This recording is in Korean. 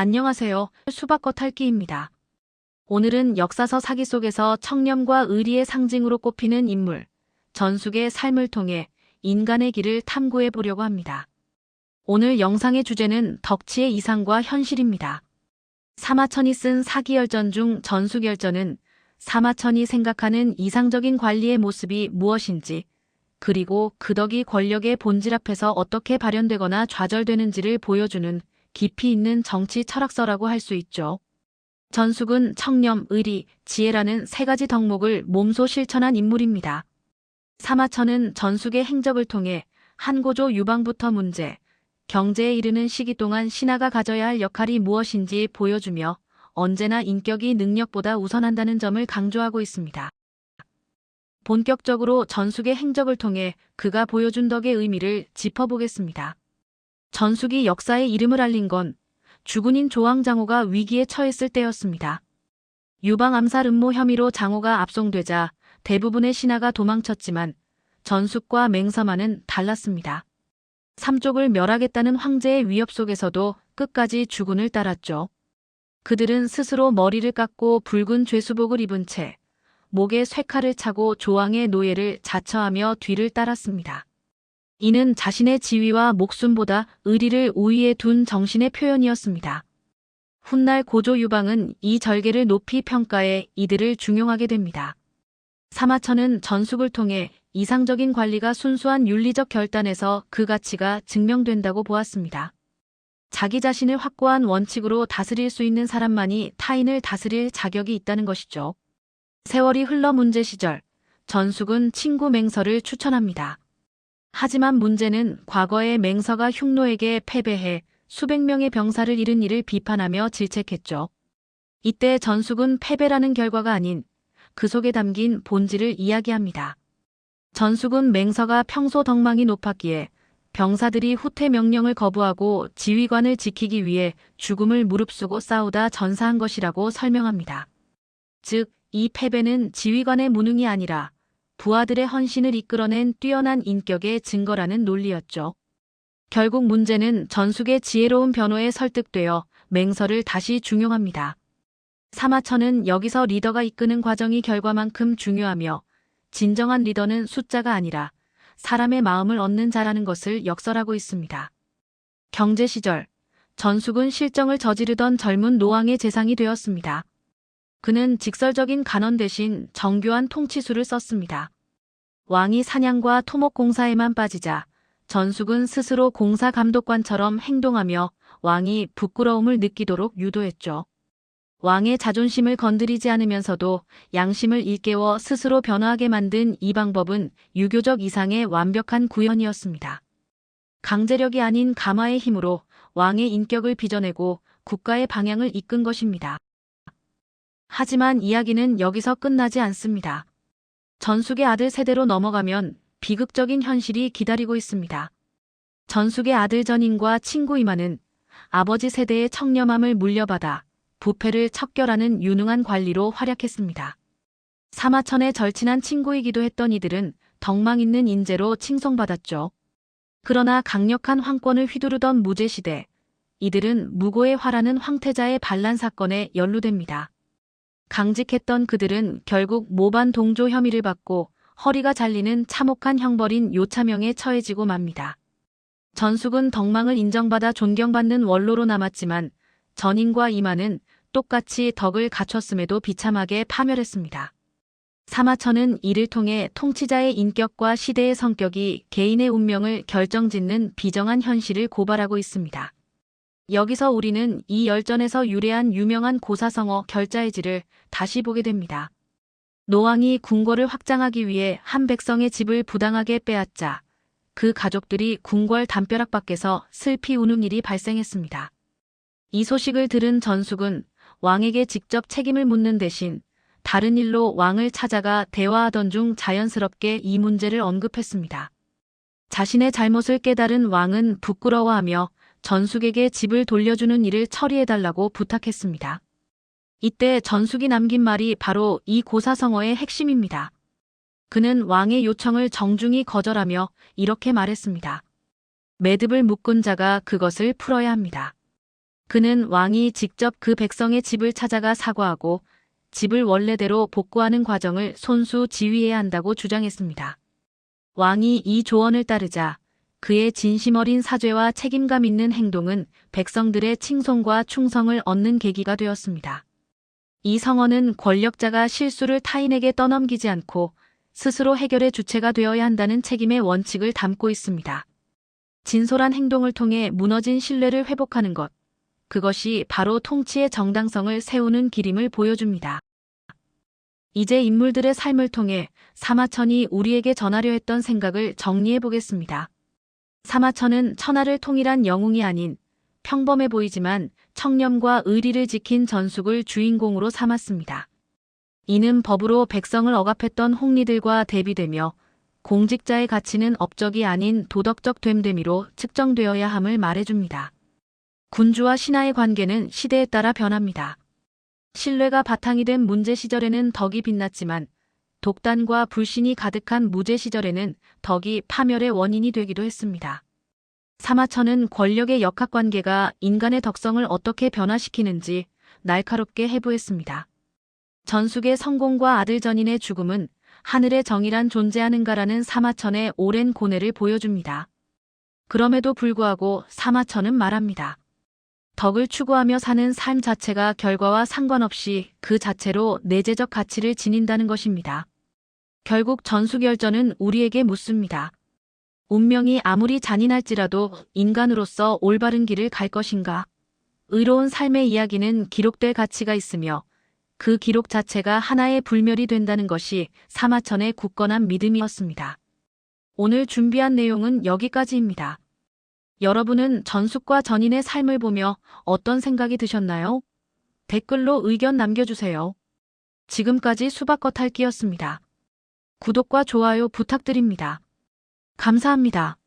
안녕하세요. 수박겉 탈기입니다. 오늘은 역사서 사기 속에서 청렴과 의리의 상징으로 꼽히는 인물, 전숙의 삶을 통해 인간의 길을 탐구해 보려고 합니다. 오늘 영상의 주제는 덕치의 이상과 현실입니다. 사마천이 쓴 사기열전 중 전숙열전은 사마천이 생각하는 이상적인 관리의 모습이 무엇인지, 그리고 그 덕이 권력의 본질 앞에서 어떻게 발현되거나 좌절되는지를 보여주는 깊이 있는 정치 철학서라고 할 수 있죠. 전숙은 청렴, 의리, 지혜라는 세 가지 덕목을 몸소 실천한 인물입니다. 사마천은 전숙의 행적을 통해 한고조 유방부터 문제, 경제에 이르는 시기 동안 신하가 가져야 할 역할이 무엇인지 보여주며 언제나 인격이 능력보다 우선한다는 점을 강조하고 있습니다. 본격적으로 전숙의 행적을 통해 그가 보여준 덕의 의미를 짚어보겠습니다. 전숙이 역사에 이름을 알린 건 주군인 조항장호가 위기에 처했을 때였습니다. 유방 암살 음모 혐의로 장호가 압송되자 대부분의 신하가 도망쳤지만 전숙과 맹서만은 달랐습니다. 삼족을 멸하겠다는 황제의 위협 속에서도 끝까지 주군을 따랐죠. 그들은 스스로 머리를 깎고 붉은 죄수복을 입은 채 목에 쇠칼을 차고 조왕의 노예를 자처하며 뒤를 따랐습니다. 이는 자신의 지위와 목숨보다 의리를 우위에 둔 정신의 표현이었습니다. 훗날 고조 유방은 이 절개를 높이 평가해 이들을 중용하게 됩니다. 사마천은 전숙을 통해 이상적인 관리가 순수한 윤리적 결단에서 그 가치가 증명된다고 보았습니다. 자기 자신을 확고한 원칙으로 다스릴 수 있는 사람만이 타인을 다스릴 자격이 있다는 것이죠. 세월이 흘러 문제 시절, 전숙은 친구 맹서를 추천합니다. 하지만 문제는 과거에 맹서가 흉노에게 패배해 수백 명의 병사를 잃은 이를 비판하며 질책했죠. 이때 전숙은 패배라는 결과가 아닌 그 속에 담긴 본질을 이야기합니다. 전숙은 맹서가 평소 덕망이 높았기에 병사들이 후퇴 명령을 거부하고 지휘관을 지키기 위해 죽음을 무릅쓰고 싸우다 전사한 것이라고 설명합니다. 즉, 이 패배는 지휘관의 무능이 아니라 부하들의 헌신을 이끌어낸 뛰어난 인격의 증거라는 논리였죠. 결국 문제는 전숙의 지혜로운 변호에 설득되어 맹서를 다시 중용합니다. 사마천은 여기서 리더가 이끄는 과정이 결과만큼 중요하며 진정한 리더는 숫자가 아니라 사람의 마음을 얻는 자라는 것을 역설하고 있습니다. 경제 시절, 전숙은 실정을 저지르던 젊은 노왕의 재상이 되었습니다. 그는 직설적인 간언 대신 정교한 통치술을 썼습니다. 왕이 사냥과 토목 공사에만 빠지자 전숙은 스스로 공사 감독관처럼 행동하며 왕이 부끄러움을 느끼도록 유도했죠. 왕의 자존심을 건드리지 않으면서도 양심을 일깨워 스스로 변화하게 만든 이 방법은 유교적 이상의 완벽한 구현이었습니다. 강제력이 아닌 감화의 힘으로 왕의 인격을 빚어내고 국가의 방향을 이끈 것입니다. 하지만 이야기는 여기서 끝나지 않습니다. 전숙의 아들 세대로 넘어가면 비극적인 현실이 기다리고 있습니다. 전숙의 아들 전인과 친구 이만은 아버지 세대의 청렴함을 물려받아 부패를 척결하는 유능한 관리로 활약했습니다. 사마천의 절친한 친구이기도 했던 이들은 덕망 있는 인재로 칭송받았죠. 그러나 강력한 황권을 휘두르던 무제시대, 이들은 무고의 화라는 황태자의 반란 사건에 연루됩니다. 강직했던 그들은 결국 모반 동조 혐의를 받고 허리가 잘리는 참혹한 형벌인 요차명에 처해지고 맙니다. 전숙은 덕망을 인정받아 존경받는 원로로 남았지만 전인과 이만은 똑같이 덕을 갖췄음에도 비참하게 파멸했습니다. 사마천은 이를 통해 통치자의 인격과 시대의 성격이 개인의 운명을 결정짓는 비정한 현실을 고발하고 있습니다. 여기서 우리는 이 열전에서 유래한 유명한 고사성어 결자의지를 다시 보게 됩니다. 노왕이 궁궐을 확장하기 위해 한 백성의 집을 부당하게 빼앗자 그 가족들이 궁궐 담벼락 밖에서 슬피 우는 일이 발생했습니다. 이 소식을 들은 전숙은 왕에게 직접 책임을 묻는 대신 다른 일로 왕을 찾아가 대화하던 중 자연스럽게 이 문제를 언급했습니다. 자신의 잘못을 깨달은 왕은 부끄러워하며 전숙에게 집을 돌려주는 일을 처리해달라고 부탁했습니다. 이때 전숙이 남긴 말이 바로 이 고사성어의 핵심입니다. 그는 왕의 요청을 정중히 거절하며 이렇게 말했습니다. 매듭을 묶은 자가 그것을 풀어야 합니다. 그는 왕이 직접 그 백성의 집을 찾아가 사과하고 집을 원래대로 복구하는 과정을 손수 지휘해야 한다고 주장했습니다. 왕이 이 조언을 따르자 그의 진심 어린 사죄와 책임감 있는 행동은 백성들의 칭송과 충성을 얻는 계기가 되었습니다. 이 성언은 권력자가 실수를 타인에게 떠넘기지 않고 스스로 해결의 주체가 되어야 한다는 책임의 원칙을 담고 있습니다. 진솔한 행동을 통해 무너진 신뢰를 회복하는 것, 그것이 바로 통치의 정당성을 세우는 길임을 보여줍니다. 이제 인물들의 삶을 통해 사마천이 우리에게 전하려 했던 생각을 정리해 보겠습니다. 사마천은 천하를 통일한 영웅이 아닌 평범해 보이지만 청렴과 의리를 지킨 전숙을 주인공으로 삼았습니다. 이는 법으로 백성을 억압했던 홍리들과 대비되며 공직자의 가치는 업적이 아닌 도덕적 됨됨이로 측정되어야 함을 말해줍니다. 군주와 신하의 관계는 시대에 따라 변합니다. 신뢰가 바탕이 된 문제 시절에는 덕이 빛났지만 독단과 불신이 가득한 무제 시절에는 덕이 파멸의 원인이 되기도 했습니다. 사마천은 권력의 역학관계가 인간의 덕성을 어떻게 변화시키는지 날카롭게 해부했습니다. 전숙의 성공과 아들 전인의 죽음은 하늘의 정의란 존재하는가라는 사마천의 오랜 고뇌를 보여줍니다. 그럼에도 불구하고 사마천은 말합니다. 덕을 추구하며 사는 삶 자체가 결과와 상관없이 그 자체로 내재적 가치를 지닌다는 것입니다. 결국 전숙열전은 우리에게 묻습니다. 운명이 아무리 잔인할지라도 인간으로서 올바른 길을 갈 것인가? 의로운 삶의 이야기는 기록될 가치가 있으며 그 기록 자체가 하나의 불멸이 된다는 것이 사마천의 굳건한 믿음이었습니다. 오늘 준비한 내용은 여기까지입니다. 여러분은 전숙과 전인의 삶을 보며 어떤 생각이 드셨나요? 댓글로 의견 남겨주세요. 지금까지 수박겉핥기였습니다. 구독과 좋아요 부탁드립니다. 감사합니다.